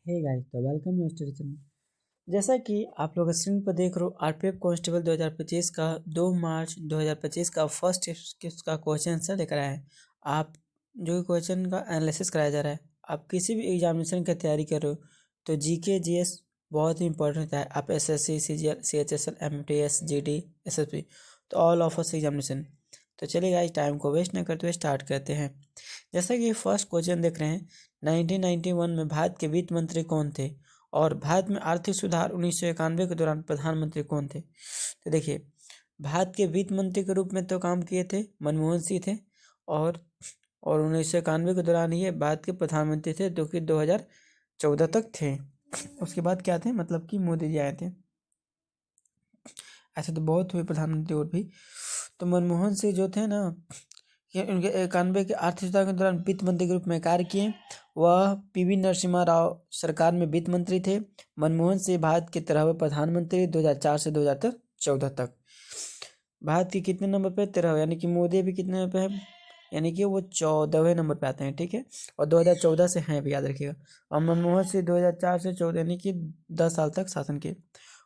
Hey guys, तो welcome new study channel. जैसा कि आप लोग स्क्रीन पर देख रहे हो, आरपीएफ कांस्टेबल 2025 का 2 मार्च 2025 का फर्स्ट का क्वेश्चन आंसर लेकर आया है। आप जो क्वेश्चन का एनालिसिस कराया जा रहा है, आप किसी भी एग्जामिनेशन की तैयारी कर रहे हो तो जीके जीएस बहुत ही इंपॉर्टेंट होता है। आप SSC, CGL, CHSL, MTS, GD, SSB, तो ऑल ऑफर्स एग्जामिनेशन। तो चलिए गाइस, टाइम को वेस्ट न करते हुए स्टार्ट करते हैं। जैसा कि फर्स्ट क्वेश्चन देख रहे हैं, 1991 में भारत के वित्त मंत्री कौन थे और भारत में आर्थिक सुधार 1991 के दौरान प्रधानमंत्री कौन थे। तो देखिए, भारत के वित्त मंत्री के रूप में तो काम किए थे मनमोहन सिंह थे, और 1991 के दौरान ये भारत के प्रधानमंत्री थे, जो कि 2014 तक थे। उसके बाद क्या थे, मतलब कि मोदी जी आए थे। ऐसे तो बहुत हुए प्रधानमंत्री और भी। तो मनमोहन सिंह जो थे ना, ये उनके 91 के आर्थिक सुधार के दौरान वित्त मंत्री के रूप में कार्य किए। वह पीवी नरसिम्हा राव सरकार में वित्त मंत्री थे। मनमोहन सिंह भारत के 13वें प्रधानमंत्री 2004 से 2014 तक। भारत के कितने नंबर पे, 13, यानी कि मोदी भी कितने नंबर पे है, यानी कि वो 14वें नंबर पे आते हैं, ठीक है। और 2014 से हैं भी, याद रखिएगा। और मनमोहन सिंह 2004 से 14, यानी कि 10 साल तक शासन किए।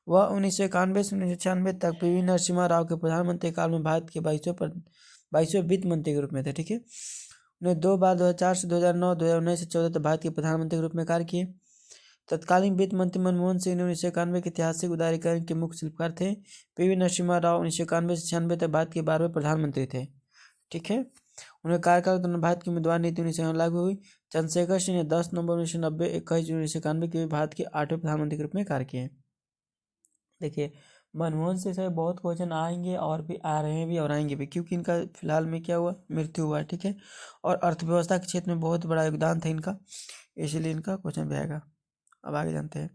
वह 1991 से 1996 तक पीवी नरसिम्हा राव के प्रधानमंत्री काल में भारत के 22वें वित्त मंत्री के रूप में थे, ठीक है। उन्हें 2 बार 2004 से 2009, 2019 से 14 तक भारत के प्रधानमंत्री के रूप में कार्य किए। तत्कालीन वित्त मंत्री मनमोहन सिंह ने 1991 के ऐतिहासिक उदारीकरण के मुख्य शिल्पकार थे। पीवी नरसिम्हा राव 1991 से 96 तक भारत के 12वें प्रधानमंत्री थे, ठीक है। उन्हें कार्यकाल के दौरान भारत की उम्मीदवार नीति 1991 लागू हुई। चंद्रशेखर सिंह ने 10 नवंबर 1990, 21 जून 1991 के भारत के 8वें प्रधानमंत्री के रूप में कार्य किए। देखिए, मनमोहन सिंह से बहुत क्वेश्चन आएंगे और भी आ रहे हैं भी और आएंगे भी, क्योंकि इनका फिलहाल में क्या हुआ, मृत्यु हुआ है, ठीक है। और अर्थव्यवस्था के क्षेत्र में बहुत बड़ा योगदान था इनका, इसलिए इनका क्वेश्चन भी आएगा। अब आगे जानते हैं,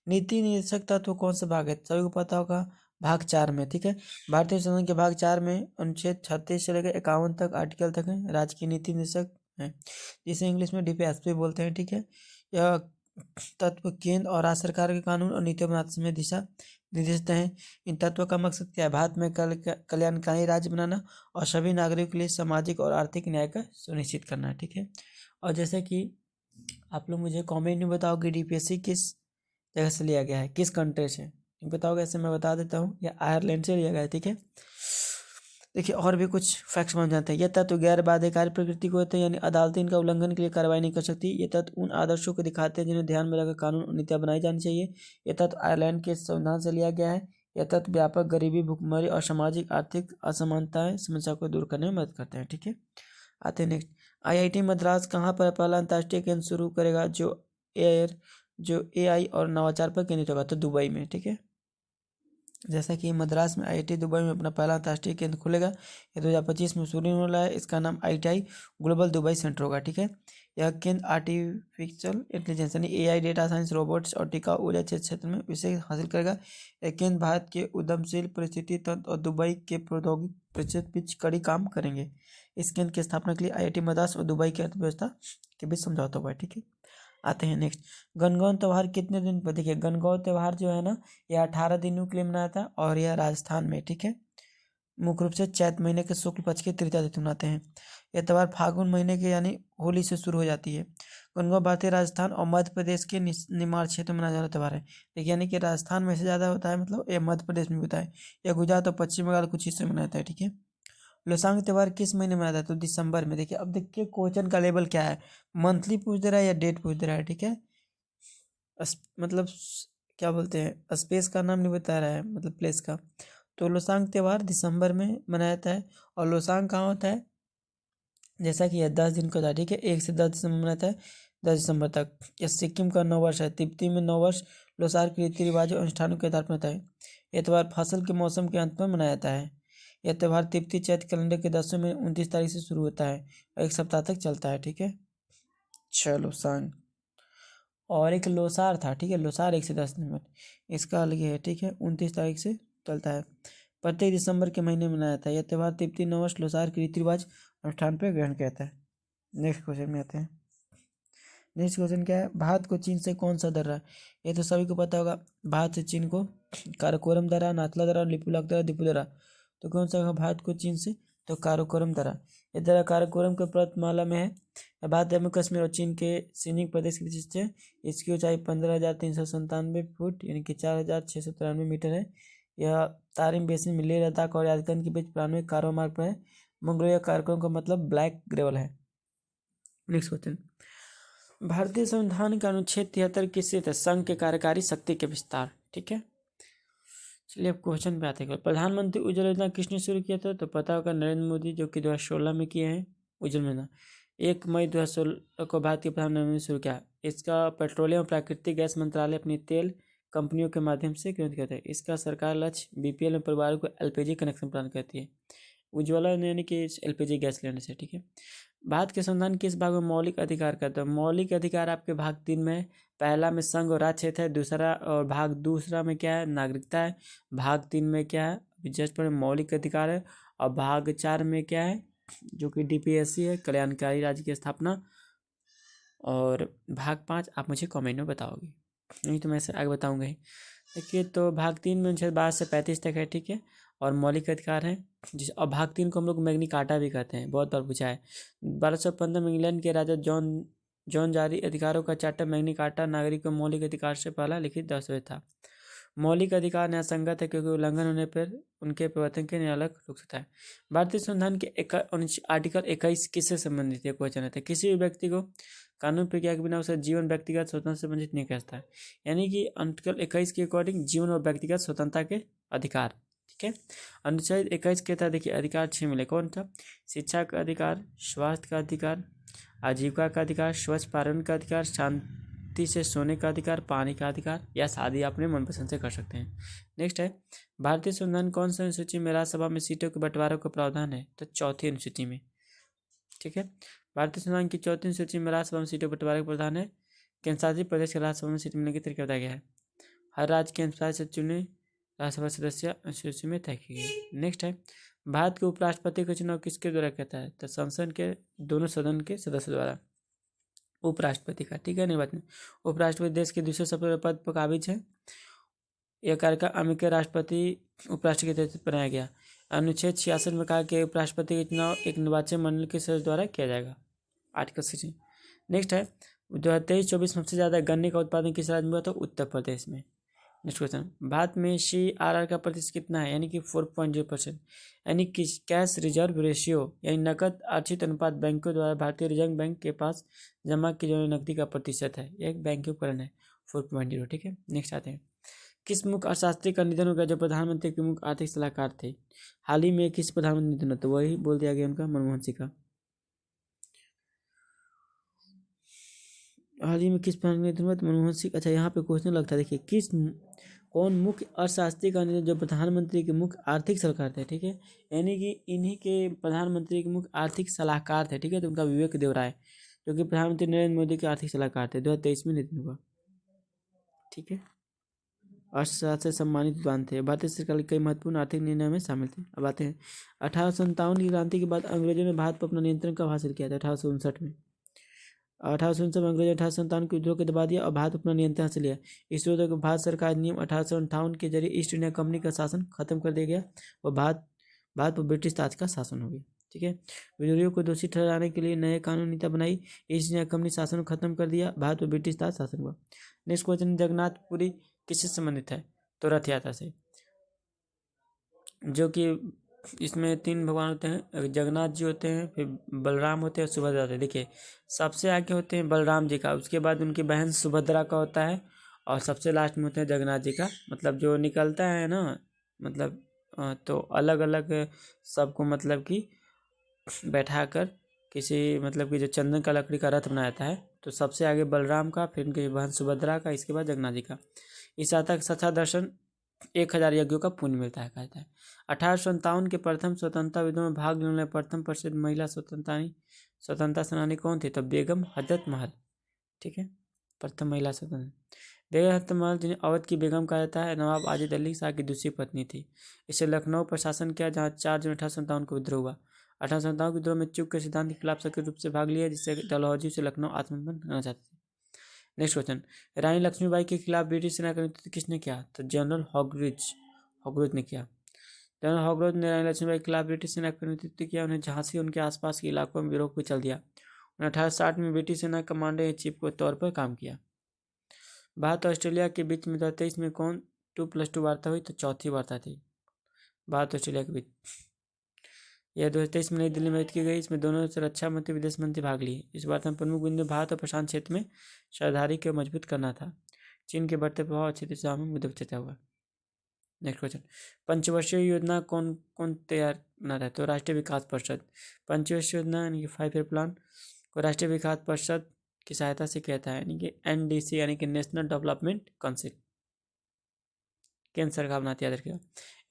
नीति निर्देशक तत्व कौन सा भाग है, सभी को पता होगा, भाग 4 में, ठीक है। भारतीय संविधान के भाग 4 में अनुच्छेद 36 से लेकर 51 तक आर्टिकल तक है, राज्य की नीति निर्देशक है, जिसे इंग्लिश में डीपीएसपी बोलते हैं, ठीक है। यह तत्व केंद्र और राज्य सरकार के कानून और नीतियों बनाते समय दिशा निर्देशित हैं। इन तत्वों का मकसद क्या है, भारत में कल्याणकारी राज्य बनाना और सभी नागरिकों के लिए सामाजिक और आर्थिक न्याय का सुनिश्चित करना है, ठीक है। और जैसे कि आप लोग मुझे कमेंट में बताओ कि डीपीएससी किस जगह से लिया गया है, किस कंट्री से बताओगे, ऐसे मैं बता देता हूँ, या आयरलैंड से लिया गया है, ठीक है। देखिए, और भी कुछ फैक्ट्स बन जाते हैं। यह तत्व गैर बाध्यकारी प्रकृति को होते हैं, यानी अदालतें इनका उल्लंघन के लिए कार्रवाई नहीं कर सकती। ये तत्व उन आदर्शों को दिखाते हैं जिन्हें ध्यान में रखकर कानून और नीतियां बनाई जानी चाहिए। यह तत्व आयरलैंड के संविधान से लिया गया है। यह तत्व व्यापक गरीबी, भुखमरी और सामाजिक आर्थिक असमानताएं समस्या को दूर करने में मदद करते हैं, ठीक है। आते हैं नेक्स्ट, आईआईटी मद्रास कहाँ पर पहला अंतर्राष्ट्रीय केंद्र शुरू करेगा जो एआई और नवाचार पर केंद्रित होगा, तो दुबई में, ठीक है। जैसा कि मद्रास में आईआईटी दुबई में अपना पहला अंतर्राष्ट्रीय केंद्र खुलेगा। ये 2025 में शुरू होने वाला है। इसका नाम आईटीआई ग्लोबल दुबई सेंटर होगा, ठीक है। यह केंद्र आर्टिफिशियल इंटेलिजेंस यानी एआई, डेटा साइंस, रोबोट्स और टिकाऊ ऊर्जा क्षेत्र में विशेष हासिल करेगा। यह केंद्र भारत के उद्यमशील परिस्थिति तंत्र और दुबई के प्रौद्योगिक परिषद बीच कड़ी काम करेंगे। इस केंद्र की स्थापना के लिए आईआईटी मद्रास और दुबई की अर्थव्यवस्था के बीच समझौता हुआ है, ठीक है। आते हैं नेक्स्ट, गणगौर त्योहार कितने दिन पर, देखिए गणगौर त्योहार जो है ना, यह 18 दिनों के लिए मनाया था, और यह राजस्थान में, ठीक है। मुख्य रूप से चैत महीने के शुक्ल पक्ष की तृतीया तिथि मनाते हैं। यह त्यौहार फागुन महीने के यानी होली से शुरू हो जाती है। गणगौर भारतीय राजस्थान और मध्य प्रदेश के निमाड़ क्षेत्र में मनाया जाने वाला त्यौहार है। देखिए, यानी कि राजस्थान में से ज़्यादा होता है, मतलब यह मध्य प्रदेश में होता है। यह गुजरात और पश्चिम बंगाल कुछ हिस्से में मनाता है, ठीक है। लोसांग त्योहार किस महीने में आता है, तो दिसंबर में। देखिए, अब देखिए क्वेश्चन का लेवल क्या है, मंथली पूछ दे रहा है या डेट पूछ दे रहा है, ठीक है। मतलब क्या बोलते हैं, स्पेस का नाम नहीं बता रहा है, मतलब प्लेस का। तो लोसांग त्यौहार दिसंबर में मनाया जाता है। और लोसांग कहाँ होता है, जैसा कि यह 10 दिन का होता है, ठीक है। 1 से 10 दिसंबर मनाता है, 10 दिसंबर तक। यह सिक्किम का नववर्ष है। तिब्बती में नववर्ष लोसार के रीति रिवाजों और अनुष्ठानों के आधार पर होता है। यह त्यौहार फसल के मौसम के अंत में मनाया जाता है। यह त्यौहार तिब्बती चैत्र कैलेंडर के 10वें महीने 29 तारीख से शुरू होता है और 1 सप्ताह तक चलता है, ठीक है। चलो सांग, और एक लोसार था, ठीक है। लोसार 1 से 10 नंबर, इसका अलग है, ठीक है। 29 तारीख से चलता है, प्रत्येक दिसंबर के महीने में मनाया जाता है। यह त्यौहार तिब्बती नववर्ष लोसार के रीति रिवाज अनुष्ठान पर ग्रहण कहता है। नेक्स्ट क्वेश्चन में आते हैं। नेक्स्ट क्वेश्चन क्या है, भारत को चीन से कौन सा दर्रा, ये तो सभी को पता होगा। भारत से चीन को काराकोरम दर्रा, नाथला दर्रा, लिपुलेख दर्रा, दिपू दर्रा। तो कौन सा होगा भारत को चीन से, तो काराकोरम दर्रा। ये दर्रा काराकोरम के पर्वतमाला में है। भारत, जम्मू कश्मीर और चीन के सिन्जिंग प्रदेश की स्थित है। इसकी ऊंचाई 15,397 फुट यानी कि 4,693 मीटर है। यह तारिम बेसिन में लेह लद्दाख और यादगंज के बीच प्रारंभिक कारो मार्ग पर है। मंगोलिया काराकोरम का मतलब ब्लैक ग्रेवल है। नेक्स्ट क्वेश्चन, भारतीय संविधान का अनुच्छेद 73 किस स्थित है? संघ के कार्यकारी शक्ति के विस्तार। ठीक है, चलिए अब क्वेश्चन पे आते हैं। प्रधानमंत्री उज्ज्वला योजना किसने शुरू किया था? तो पता होगा नरेंद्र मोदी, जो कि 2016 में किए हैं उज्ज्वला योजना। 1 मई 2016 को भारत के प्रधानमंत्री ने शुरू किया। इसका पेट्रोलियम और प्राकृतिक गैस मंत्रालय अपनी तेल कंपनियों के माध्यम से क्रियान्वित करता है। इसका सरकार लक्ष्य बीपीएल में परिवारों को एलपीजी कनेक्शन प्रदान करती है। उज्ज्वला यानी कि एलपीजी गैस लेने से। ठीक है, भारत के संविधान किस भाग में मौलिक अधिकार कहते हैं? मौलिक अधिकार आपके भाग 3 में, पहला में संघ और राज्य क्षेत्र है, दूसरा और भाग दूसरा में क्या है? नागरिकता है। भाग 3 में क्या है? अभी जस्ट पर मौलिक अधिकार है। और भाग 4 में क्या है? जो कि डीपीएससी है, कल्याणकारी राज्य की स्थापना। और भाग 5 आप मुझे कमेंट में बताओगे, नहीं तो मैं से आगे बताऊंगा ही। देखिए, तो भाग 3 में 12 से 35 तक है। ठीक है, और मौलिक अधिकार है और भाग 3 को हम लोग मैग्नी कार्टा भी कहते हैं, बहुत बार पूछा है। 1215 में इंग्लैंड के राजा जॉन जारी अधिकारों का चार्टर मैग्नी कार्टा नागरिक को मौलिक अधिकार से पहला लिखित दस्तावेज था। मौलिक अधिकार न्याय संगत है क्योंकि उल्लंघन होने पर उनके प्रवर्तन के न्यायालय रुक सकता है। भारतीय संविधान के आर्टिकल 21 किससे संबंधित है? क्वेश्चन है, किसी भी व्यक्ति को कानून प्रक्रिया के बिना उसे जीवन व्यक्तिगत स्वतंत्रता से वंचित नहीं करता है। यानी कि आर्टिकल 21 के अकॉर्डिंग जीवन और व्यक्तिगत स्वतंत्रता के अधिकार। ठीक है, अनुच्छेद 21 के तहत देखिए अधिकार 6 मिले। कौन था? शिक्षा का अधिकार, स्वास्थ्य का अधिकार, आजीविका का अधिकार, स्वच्छ पर्यावरण का अधिकार, शांति से सोने का अधिकार, पानी का अधिकार, या शादी अपने मनपसंद से कर सकते हैं। नेक्स्ट है, भारतीय संविधान कौन सा अनुसूची में राज्यसभा में सीटों के बंटवारे का प्रावधान है? तो चौथी अनुसूची में। ठीक है, भारतीय संविधान की चौथी अनुसूची में राज्यसभा में सीटों बंटवारे का प्रावधान है। केंद्र शासित प्रदेश के राज्यसभा में सीट मिलने की तरीका बताया गया है। हर राज्य केंद्र शासित से चुने राज्यसभा सदस्य अनुसूची में तय की गई। नेक्स्ट है, भारत के उपराष्ट्रपति का चुनाव किसके द्वारा कहता है? तो संसद के दोनों सदन के सदस्य द्वारा। उपराष्ट्रपति का, ठीक है, नहीं बात नहीं। उपराष्ट्रपति देश के दूसरे सबसे बड़े पद पर काबिज है। यह कार्यकाल अमेरिकी राष्ट्रपति उपराष्ट्रपति के तहत बनाया गया। अनुच्छेद 66 में कहा कि उपराष्ट्रपति का चुनाव एक निर्वाचन मंडल के सदस्य द्वारा किया जाएगा। आर्टिकल 16। नेक्स्ट है, 2023-24 में सबसे ज्यादा गन्ने का उत्पादन किस राज्य में हुआ? तो उत्तर प्रदेश में। नेक्स्ट क्वेश्चन, भारत में CRR का प्रतिशत कितना है? यानी कि 4.0%। यानी कि कैश रिजर्व रेशियो यानी नकद अर्जित अनुपात बैंकों द्वारा भारतीय रिजर्व बैंक के पास जमा की जाने नकदी का प्रतिशत है। एक बैंक उपकरण है 4.0। ठीक है, नेक्स्ट आते हैं, किस मुख्य अर्थशास्त्री का निधन हो गया जो प्रधानमंत्री के मुख्य आर्थिक सलाहकार थे? हाल ही में किस प्रधानमंत्री निधन हुआ? तो वही बोल दिया गया उनका, मनमोहन सिंह का। हाल ही में किस प्रधानमंत्री निधन हुआ? तो मनमोहन सिंह। अच्छा, यहाँ पे क्वेश्चन लगता है, देखिए, कौन मुख्य अर्थशास्त्री का निधन जो प्रधानमंत्री के मुख्य आर्थिक सलाहकार थे? ठीक है, यानी कि इन्हीं के प्रधानमंत्री के मुख्य आर्थिक सलाहकार थे। ठीक है, तो उनका विवेक देवराय, जो कि प्रधानमंत्री नरेंद्र मोदी के आर्थिक सलाहकार थे, 2023 में निधन हुआ। ठीक है, अर्थशास्त्र से सम्मानित विद्वान थे, भारतीय सरकार के कई महत्वपूर्ण आर्थिक निर्णय में शामिल थे। अब आते हैं 1857 की क्रांति के बाद अंग्रेजों ने भारत पर अपना नियंत्रण कब हासिल किया था? 1859 में। 1859 में अंग्रेजों ने 1857 के विद्रोह के दबा दिया और भारत अपना नियंत्रण हासिल किया। इस विरोध को भारत सरकार नियम 1858 के जरिए ईस्ट इंडिया कंपनी का शासन खत्म कर दिया गया और भारत पर ब्रिटिश ताज का शासन हो गया। ठीक है, विद्रोहियों को दोषी ठहराने के लिए नए कानून नीति बनाई, ईस्ट इंडिया कंपनी शासन को खत्म कर दिया, भारत पर ब्रिटिश ताज शासन हुआ। नेक्स्ट क्वेश्चन, जगन्नाथपुरी किससे संबंधित है? तो रथ यात्रा से, जो कि इसमें 3 भगवान होते हैं, जगन्नाथ जी होते हैं, फिर बलराम होते हैं, सुभद्रा होते हैं। देखिए, सबसे आगे होते हैं बलराम जी का, उसके बाद उनकी बहन सुभद्रा का होता है, और सबसे लास्ट में होते हैं जगन्नाथ जी का। मतलब जो निकलता है ना, मतलब तो अलग अलग सबको मतलब कि बैठा कर किसी मतलब कि जो चंदन का लकड़ी का रथ बनाया जाता है, तो सबसे आगे बलराम का, फिर उनकी बहन सुभद्रा का, इसके बाद जगन्नाथ जी का। इस यात्रा का सच्चा दर्शन 1000 यज्ञों का पुण्य मिलता है, कहता है। 1857 के प्रथम स्वतंत्रता युद्धों में भाग लेने वाले प्रथम प्रसिद्ध महिला स्वतंत्रता सेनानी कौन थी? तो बेगम हजरत महल। ठीक है, प्रथम महिला स्वतंत्र बेगम हजरत महल, जिन्हें अवध की बेगम कहा जाता है, नवाब आजिद अली शाह की दूसरी पत्नी थी। इसे लखनऊ पर शासन किया, जहाँ 4 जून 1857 को विद्रोह हुआ। 1857 के विद्रोह में चुप के सिद्धांत के खिलाफ सक्रिय रूप से भाग लिया, जिससे डलहौजी से लखनऊ आत्मनिर्भर करना चाहते थे। नेक्स्ट क्वेश्चन, रानी लक्ष्मीबाई के खिलाफ ब्रिटिश सेना का नेतृत्व किसने किया? तो जनरल हॉगरिज ने किया। जनरल हॉकरोच ने रानी लक्ष्मीबाई के खिलाफ ब्रिटिश सेना का नेतृत्व किया, उन्हें झांसी उनके आसपास के इलाकों में विरोध को चल दिया। 1860 में ब्रिटिश सेना कमांडर इन चीफ के तौर पर काम किया। भारत और ऑस्ट्रेलिया के बीच में 2023 में कौन 2+2 वार्ता हुई? तो चौथी वार्ता थी भारत और ऑस्ट्रेलिया के बीच। यह 2023 में नई दिल्ली में की गई। इसमें दोनों से रक्षा मंत्री विदेश मंत्री भाग लिए। इस वार्ता में प्रमुख बिंदु भारत और प्रशांत क्षेत्र में साझेदारी को मजबूत करना था। चीन के बढ़ते प्रभाव अच्छी दिशा में मुद्दे चर्चा हुआ। नेक्स्ट क्वेश्चन, पंचवर्षीय योजना कौन कौन तैयार बना था? तो राष्ट्रीय विकास परिषद। पंचवर्षीय योजना यानी कि 5 ईयर प्लान को राष्ट्रीय विकास परिषद की सहायता से कहता है, यानी कि NDC यानी कि नेशनल डेवलपमेंट काउंसिल, केंद्र सरकार बनाती है। याद रखिएगा।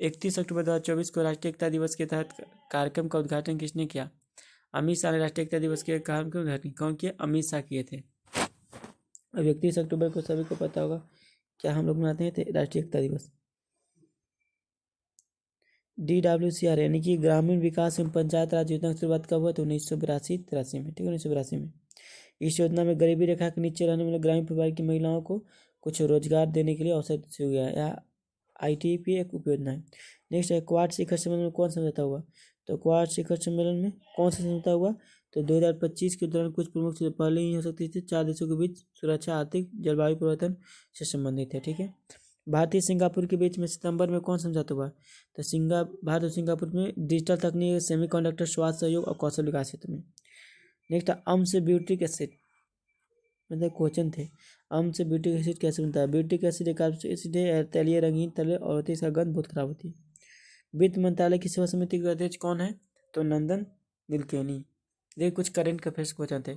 31 अक्टूबर 2024 को राष्ट्रीय एकता दिवस के तहत कार्यक्रम का उद्घाटन किसने किया? अमित शाह ने राष्ट्रीय एकता दिवस के कार्यक्रम का उद्घाटन कौन किया? अमित शाह किए थे। अब 31 अक्टूबर को सभी को पता होगा क्या हम लोग मनाते हैं राष्ट्रीय एकता दिवस। DWCR यानी कि ग्रामीण विकास एवं पंचायत राज योजना की शुरुआत कब हुआ? तो 1982-83 में, ठीक है, 1982 में। इस योजना में गरीबी रेखा के नीचे रहने वाले ग्रामीण परिवार की महिलाओं को कुछ रोजगार देने के लिए अवसर शुरू किया। यह ITP एक उपयोजना है। नेक्स्ट है, क्वाड शिखर सम्मेलन में कौन समझौता हुआ? तो क्वाड शिखर सम्मेलन में कौन सा समझौता हुआ? तो 2025 के दौरान कुछ प्रमुख चीजें पहले ही हो सकती थी। 4 देशों के बीच सुरक्षा, आर्थिक, जलवायु परिवर्तन से संबंधित है, ठीक है। भारतीय सिंगापुर के बीच में सितंबर में कौन समझौता हुआ? तो भारत और सिंगापुर में डिजिटल तकनीक, सेमीकंडक्टर, स्वास्थ्य सहयोग और कौशल विकास क्षेत्र में। नेक्स्ट, अम्ल से ब्यूटिक एसिड, मतलब क्वेश्चन थे, अम्ल से ब्यूटिक एसिड कैसे बनता है? ब्यूटिक एसिड एक एसिड है, तैलीय, रंगीन, तले और होती है, इसका गंध बहुत खराब होती है। वित्त मंत्रालय की सेवा समिति के अध्यक्ष कौन है? तो नंदन नीलकेनी। देखिए कुछ करंट अफेयर्स क्वेश्चन थे।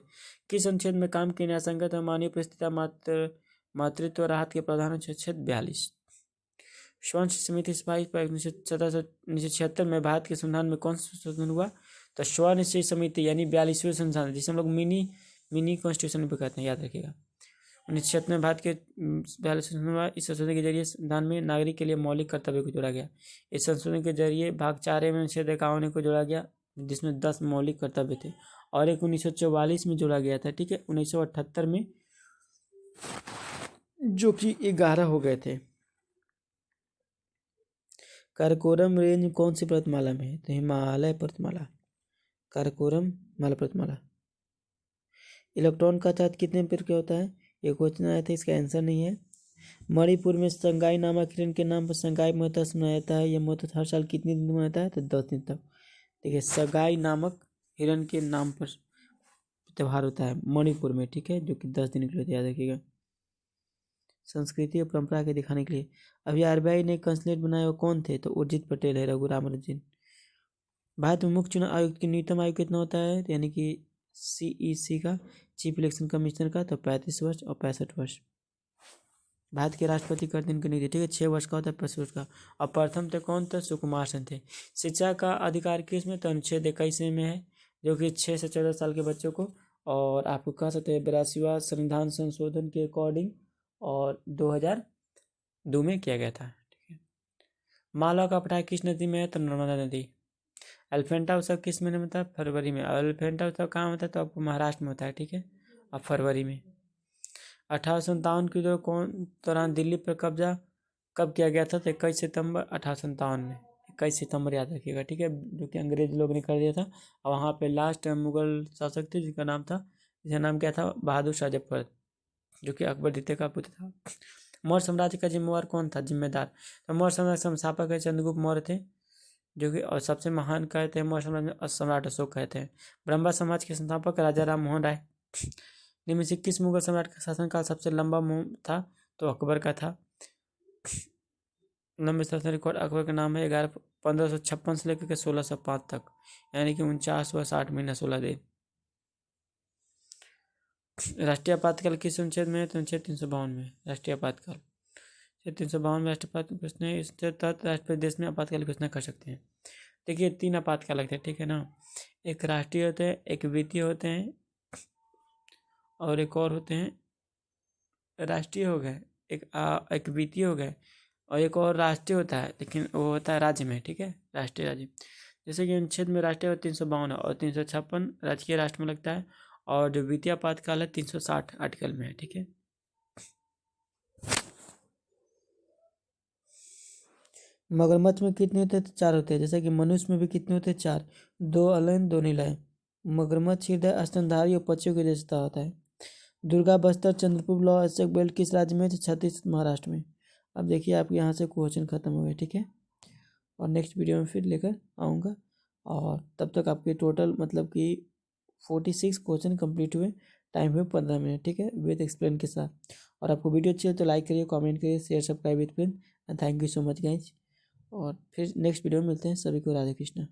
किस अनुच्छेद में काम की न्यायसंगत और मानवीय परिस्थितियां मातृत्व राहत के प्रावधान? अनुच्छेद 42। स्वर्ण समिति सिपाही पर 1976 में भारत के संविधान में कौन सा संशोधन हुआ? तो स्वर्ण समिति यानी 42वें संविधान, जिसे हम लोग मिनी कॉन्स्टिट्यूशन भी कहते हैं, याद रखिएगा। 1976 में भारत के 42वें संशोधन हुआ। इस संशोधन के जरिए संविधान में नागरिक के लिए मौलिक कर्तव्य को जोड़ा गया। इस संशोधन के जरिए भाग 4 में अनुच्छेद 51 को जोड़ा गया, जिसमें 10 मौलिक कर्तव्य थे, और एक 1944 में जोड़ा गया था, ठीक है, 1978 में, जो कि 11 हो गए थे। काराकोरम रेंज कौन सी पर्वतमाला में है? तो हिमालय पर्वतमाला, काराकोरम माला पर्वतमाला। इलेक्ट्रॉन का चार्ज कितने एम्पीयर का होता है? ये क्वेश्चन आया था, इसका आंसर नहीं है। मणिपुर में संगाई नामक हिरण के नाम पर संगाई महोत्सव मनाया जाता है। यह महोत्सव हर साल कितने दिन मनाया जाता है? तो 10 दिन तक। देखिए संगाई नामक हिरण के नाम पर त्यौहार होता है मणिपुर में, ठीक है, जो कि 10 दिन के लिए, याद रखिएगा, संस्कृति और परंपरा के दिखाने के लिए। अभी RBI ने कंसलेट बनाए वो कौन थे? तो उर्जित पटेल है, रघुराम राजन। भारत में मुख्य चुनाव आयुक्त की न्यूनतम आयु कितना होता है? यानी कि CEC का, चीफ इलेक्शन कमिश्नर का, तो 35 वर्ष और 65 वर्ष। भारत के राष्ट्रपति कर दिन की नीति, ठीक है, 6 वर्ष का होता है, 25 वर्ष का। और प्रथम थे कौन? थे सुकुमार सेन थे। शिक्षा का अधिकार किसमें? तो अनुच्छेद 21 में है, जो कि 6 से 14 साल के बच्चों को, और आपको कह सकते हैं 82वां संविधान संशोधन के अकॉर्डिंग, और 2002 में किया गया था, ठीक है। मालवा का पठार किस नदी में है? तो नर्मदा नदी। एलिफेंटा उत्सव किस महीने में होता है? फरवरी में। और एलिफेंटा उत्सव कहाँ होता है? तो आपको महाराष्ट्र में होता है, ठीक है, अब फरवरी में। 1857 की दौरान दिल्ली पर कब्जा कब किया गया था? तो 21 सितंबर 1857 में, 21 सितंबर याद रखिएगा, ठीक है, जो कि अंग्रेज लोग ने कर दिया था। और वहाँ पे लास्ट मुगल शासक थे, जिसका नाम क्या था? बहादुर शाह जफर, जो कि अकबर द्वितीय का पुत्र था। मौर्य साम्राज्य का जिम्मेदार कौन था? जिम्मेदार, तो मौर्य साम्राज्य संस्थापक चंद्रगुप्त मौर्य थे, जो कि, और सबसे महान कहते हैं मौर्य साम्राज्य में सम्राट अशोक कहते हैं। ब्रह्मा समाज के संस्थापक राजा राम मोहन राय। निम्न से किस मुगल सम्राट का शासनकाल सबसे लंबा था? तो अकबर का था। लंबे शासन रिकॉर्ड अकबर का नाम है 1556 से लेकर के 1605 तक, यानी कि 49 वर्ष 8 महीना 16 दिन। राष्ट्रीय आपातकाल किस अनुच्छेद में है? तो अनुच्छेद 352 में राष्ट्रीय आपातकाल, 352 में राष्ट्रीय प्रश्न है। इसके तहत राष्ट्रपति देश में आपातकाल घोषणा कर सकते हैं। देखिए 3 आपातकाल लगते हैं, ठीक है ना, एक राष्ट्रीय होते हैं, एक वित्तीय होते हैं, और एक और होते हैं, राष्ट्रीय हो गए, एक वित्तीय हो गए, और एक और राष्ट्रीय होता है, लेकिन वो होता है राज्य में, ठीक है, राष्ट्रीय राज्य। जैसे कि अनुच्छेद में राष्ट्रीय 352 है, और 356 राजकीय राष्ट्र में लगता है, और जो वित्तीय आपातकाल है 360 आर्टिकल में है, ठीक है। मगरमच्छ में कितने होते हैं? तो 4 होते हैं। जैसे कि मनुष्य में भी कितने होते हैं? 4। 2 अलाइन 2 नीलाएं। मगरमच्छ हृदय स्तनधारी और पक्षियों की जैसा होता है। Durga Bastar Chandrapur law asterisk belt किस राज्य में है? तो छत्तीसगढ़ महाराष्ट्र में। अब देखिए आपके यहाँ से क्वेश्चन खत्म हो गए, ठीक है। और नेक्स्ट वीडियो में फिर लेकर आऊँगा, और तब तक आपके टोटल मतलब कि 46 क्वेश्चन कंप्लीट हुए। टाइम हुए 15 मिनट, ठीक है, विद एक्सप्लेन के साथ। और आपको वीडियो अच्छी है तो लाइक करिए, कमेंट करिए, share subscribe with friend and thank you so much guys. और फिर नेक्स्ट वीडियो में मिलते हैं। सभी को राधे कृष्णा।